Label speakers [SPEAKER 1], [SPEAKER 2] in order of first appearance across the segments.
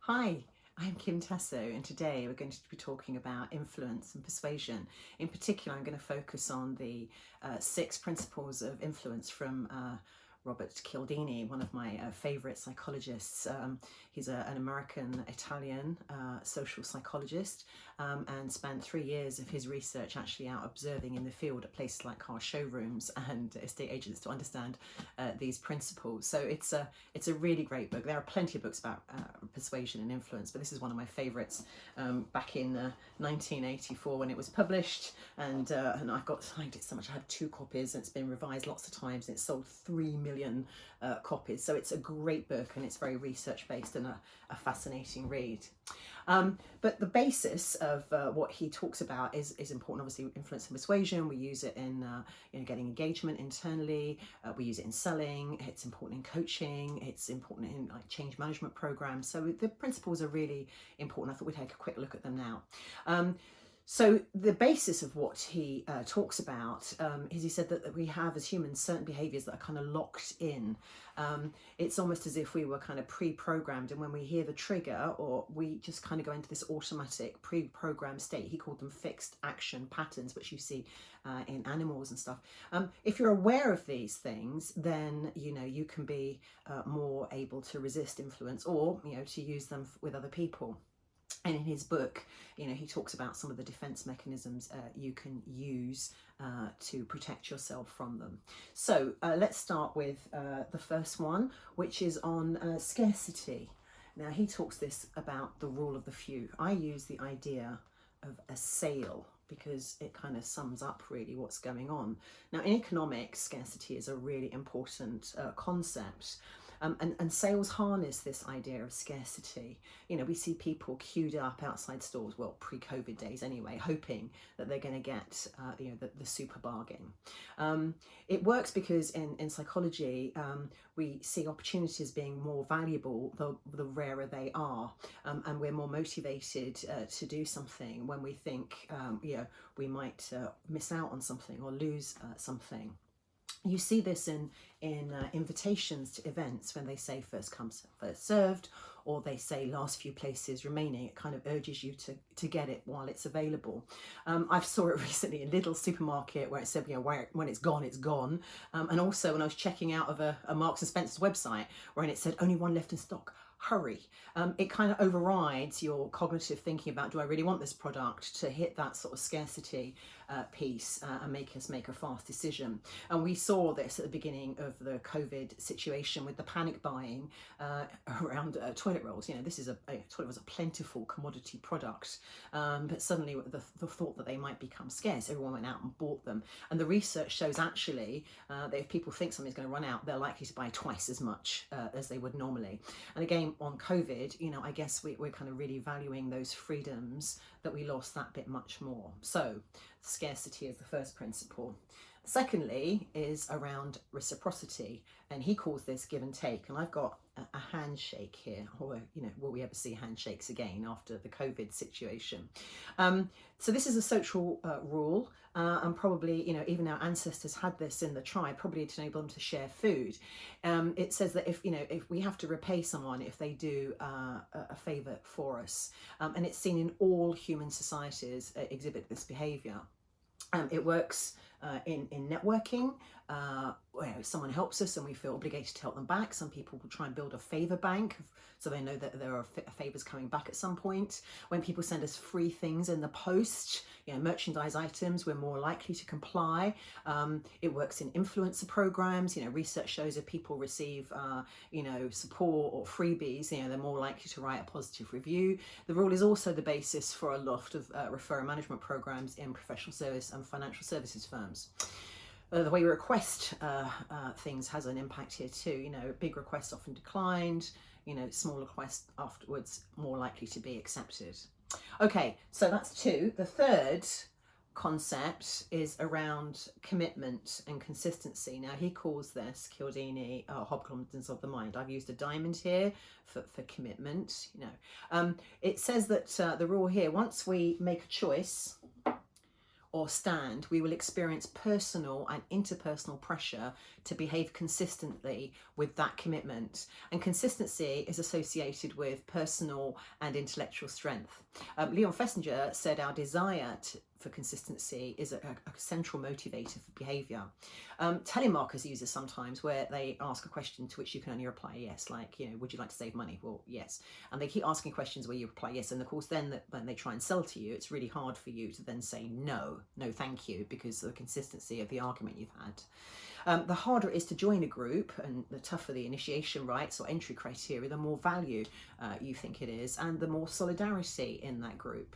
[SPEAKER 1] Hi, I'm Kim Tasso, and today we're going to be talking about influence and persuasion. In particular, I'm going to focus on the 6 principles of influence from Robert Cialdini, one of my favourite psychologists. He's an American-Italian social psychologist, and spent 3 years of his research actually out observing in the field at places like car showrooms and estate agents to understand these principles. So it's a really great book. There are plenty of books about persuasion and influence, but this is one of my favourites. Back in 1984 when it was published, and I liked it so much. I have 2 copies, and it's been revised lots of times, and it's sold 3 million copies. So it's a great book, and it's very research based and a fascinating read. But the basis of what he talks about is important. Obviously, influence and persuasion. We use it in getting engagement internally. We use it in selling. It's important in coaching. It's important in like change management programs. So the principles are really important. I thought we'd take a quick look at them now. So the basis of what he talks about is he said that we have as humans certain behaviours that are kind of locked in. It's almost as if we were kind of pre-programmed, and when we hear the trigger, or we just kind of go into this automatic pre-programmed state. He called them fixed action patterns, which you see in animals and stuff. If you're aware of these things, then you can be more able to resist influence, or to use them with other people. And in his book, he talks about some of the defense mechanisms you can use to protect yourself from them. So let's start with the first one, which is on scarcity. Now, he talks this about the rule of the few. I use the idea of a sale because it kind of sums up really what's going on. Now, in economics, scarcity is a really important concept. And sales harness this idea of scarcity. We see people queued up outside stores, well, pre-COVID days anyway, hoping that they're going to get the super bargain. It works because in psychology, we see opportunities being more valuable the rarer they are, and we're more motivated to do something when we think we might miss out on something or lose something. You see this in invitations to events when they say first come, first served, or they say last few places remaining. It kind of urges you to get it while it's available. I saw it recently in a little supermarket where it said, when it's gone, it's gone. And also when I was checking out of a Marks and Spencer's website, where it said only one left in stock. Hurry. It kind of overrides your cognitive thinking about, do I really want this product, to hit that sort of scarcity piece and make us make a fast decision. And we saw this at the beginning of the COVID situation with the panic buying around toilet rolls. This is toilet was a plentiful commodity product, but suddenly the thought that they might become scarce, everyone went out and bought them. And the research shows actually that if people think something's going to run out, they're likely to buy twice as much as they would normally. And again, on COVID, I guess we're kind of really valuing those freedoms that we lost that bit much more. So scarcity is the first principle. Secondly is around reciprocity, and he calls this give and take. And I've got a handshake here, or will we ever see handshakes again after the COVID situation? So this is a social rule, and probably even our ancestors had this in the tribe, probably to enable them to share food. It says that if we have to repay someone if they do a favour for us, and it's seen in all human societies exhibit this behaviour. It works in networking, where someone helps us and we feel obligated to help them back. Some people will try and build a favour bank, so they know that there are favours coming back at some point. When people send us free things in the post, merchandise items, we're more likely to comply. It works in influencer programs. Research shows if people receive support or freebies, they're more likely to write a positive review. The rule is also the basis for a lot of referral management programs in professional service and financial services firms. The way we request things has an impact here too. Big requests often declined, small requests afterwards more likely to be accepted. Okay, so that's 2. The third concept is around commitment and consistency. Now, he calls this, Cialdini, hobgoblins of the mind. I've used a diamond here for commitment. It says that the rule here, once we make a choice, or stand, we will experience personal and interpersonal pressure to behave consistently with that commitment. And consistency is associated with personal and intellectual strength. Leon Festinger said our desire for consistency is a central motivator for behaviour. Telemarketers use this sometimes, where they ask a question to which you can only reply yes, like, would you like to save money? Well, yes. And they keep asking questions where you reply yes. And of course, then when they try and sell to you, it's really hard for you to then say no thank you, because of the consistency of the argument you've had. The harder it is to join a group, and the tougher the initiation rights or entry criteria, the more value you think it is, and the more solidarity in that group.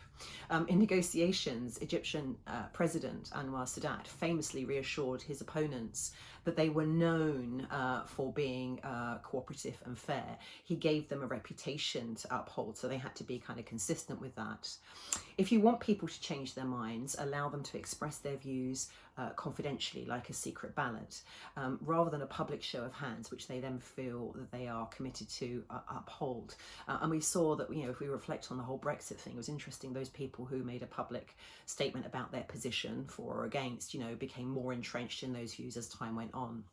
[SPEAKER 1] In negotiations, Egyptian President Anwar Sadat famously reassured his opponents that they were known for being cooperative and fair. He gave them a reputation to uphold, so they had to be kind of consistent with that. If you want people to change their minds, allow them to express their views confidentially, like a secret ballot, rather than a public show of hands, which they then feel that they are committed to uphold. And we saw that, if we reflect on the whole Brexit thing, it was interesting, those people who made a public statement about their position for or against, became more entrenched in those views as time went on.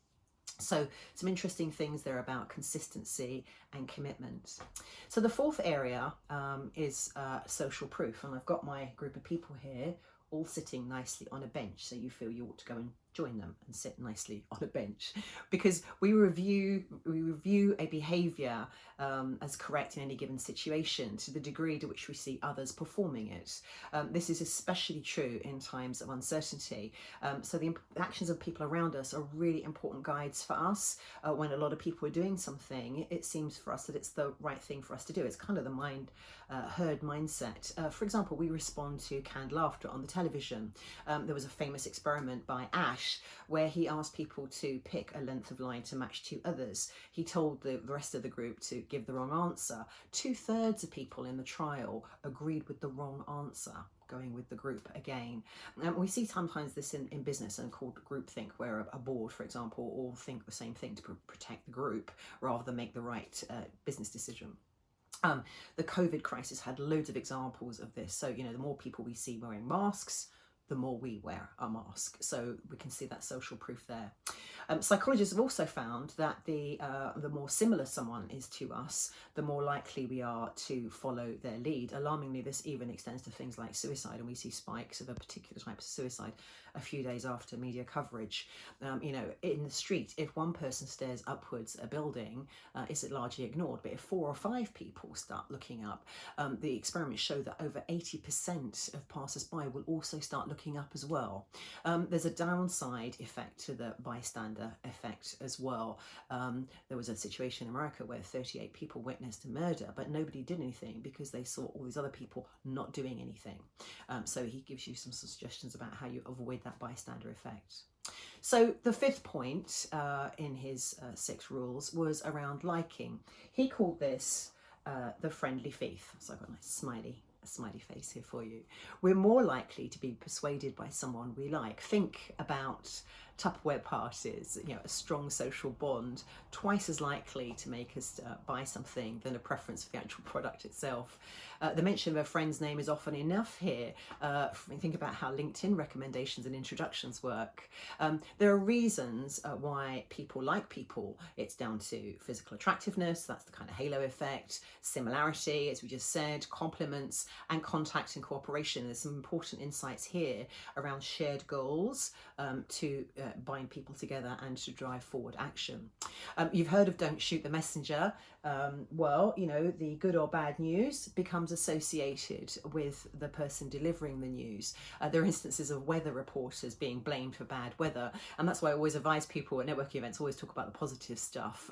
[SPEAKER 1] So some interesting things there about consistency and commitment. So the fourth area is social proof. And I've got my group of people here all sitting nicely on a bench, so you feel you ought to go and join them and sit nicely on a bench, because we review a behaviour as correct in any given situation to the degree to which we see others performing it. This is especially true in times of uncertainty. So the actions of people around us are really important guides for us. When a lot of people are doing something, it seems for us that it's the right thing for us to do. It's kind of the herd mindset. For example, we respond to canned laughter on the television. There was a famous experiment by Ash where he asked people to pick a length of line to match two others. He told the rest of the group to give the wrong answer. 2/3 of people in the trial agreed with the wrong answer, going with the group again. We see sometimes this in business, and called groupthink, where a board, for example, all think the same thing to protect the group rather than make the right business decision. The COVID crisis had loads of examples of this. So, the more people we see wearing masks, the more we wear a mask. So we can see that social proof there. Psychologists have also found that the more similar someone is to us, the more likely we are to follow their lead. Alarmingly, this even extends to things like suicide, and we see spikes of a particular type of suicide a few days after media coverage. In the street, if one person stares upwards at a building, is it largely ignored? But if 4 or 5 people start looking up, the experiments show that over 80% of passers-by will also start looking up as well. There's a downside effect to the bystander effect as well. There was a situation in America where 38 people witnessed a murder, but nobody did anything because they saw all these other people not doing anything. So he gives you some suggestions about how you avoid that bystander effect. So the fifth point in his 6 rules was around liking. He called this the friendly thief. So I've got a nice smiley face here for you. We're more likely to be persuaded by someone we like. Think about Tupperware parties, a strong social bond, twice as likely to make us buy something than a preference for the actual product itself. The mention of a friend's name is often enough here. Think about how LinkedIn recommendations and introductions work. There are reasons why people like people. It's down to physical attractiveness, that's the kind of halo effect, similarity, as we just said, compliments, and contact and cooperation. There's some important insights here around shared goals to bind people together and to drive forward action. You've heard of don't shoot the messenger. The good or bad news becomes associated with the person delivering the news. There are instances of weather reporters being blamed for bad weather, and that's why I always advise people at networking events always talk about the positive stuff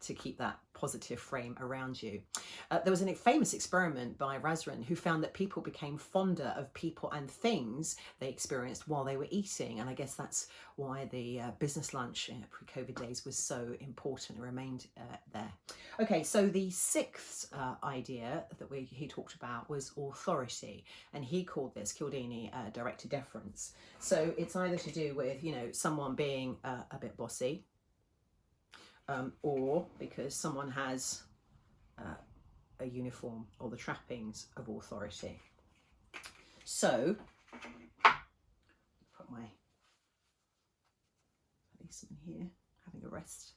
[SPEAKER 1] to keep that positive frame around you. There was a famous experiment by Razran who found that people became fonder of people and things they experienced while they were eating, and I guess that's why the business lunch pre-COVID days was so important and remained there. Okay, so the 6th idea that he talked about was authority, and he called this, Cialdini, directed deference. So it's either to do with, someone being a bit bossy, or because someone has a uniform or the trappings of authority. So my policeman here having a rest.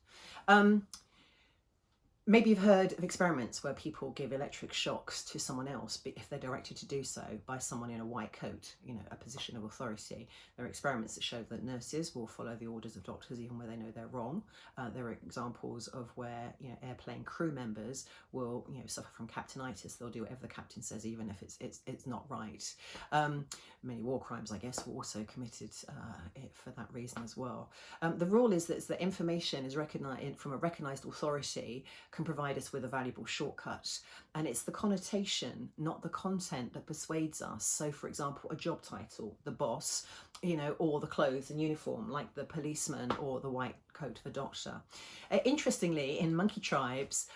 [SPEAKER 1] Maybe you've heard of experiments where people give electric shocks to someone else if they're directed to do so by someone in a white coat, you know, a position of authority. There are experiments that show that nurses will follow the orders of doctors even where they know they're wrong. There are examples of where, you know, airplane crew members will, you know, suffer from captainitis. They'll do whatever the captain says, even if it's not right. Many war crimes, I guess, were also committed for that reason as well. The rule is that information is recognised from a recognised authority can provide us with a valuable shortcut, and it's the connotation, not the content, that persuades us. So for example, a job title, the boss, you know, or the clothes and uniform, like the policeman or the white coat, the doctor. Interestingly, in monkey tribes,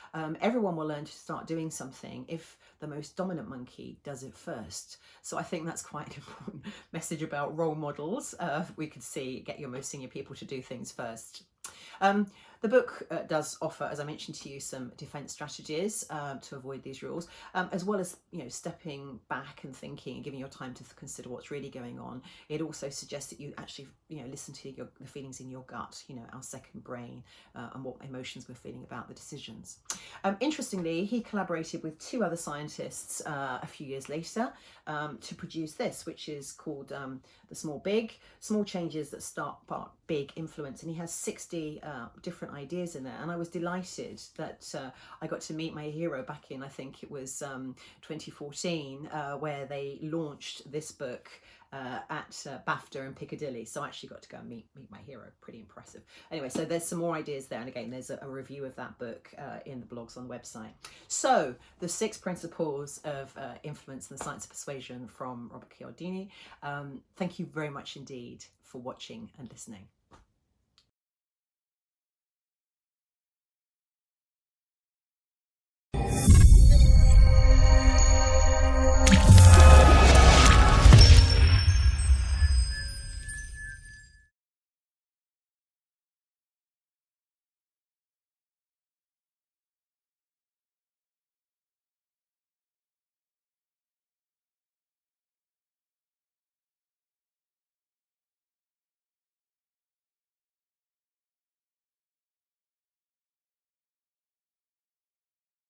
[SPEAKER 1] everyone will learn to start doing something if the most dominant monkey does it first. So I think that's quite an important message about role models. We could see, get your most senior people to do things first. The book does offer, as I mentioned to you, some defence strategies to avoid these rules, as well as, you know, stepping back and thinking and giving your time to consider what's really going on. It also suggests that you actually, you know, listen to the feelings in your gut, you know, our second brain, and what emotions we're feeling about the decisions. Interestingly, he collaborated with two other scientists a few years later to produce this, which is called The Small Big, Small Changes That Start Big Influence. And he has 60 different ideas in there, and I was delighted that I got to meet my hero back in, I think it was 2014, where they launched this book at BAFTA in Piccadilly. So I actually got to go and meet my hero. Pretty impressive. Anyway, so there's some more ideas there, and again, there's a review of that book in the blogs on the website. So the 6 principles of influence and the science of persuasion from Robert Cialdini. Thank you very much indeed for watching and listening.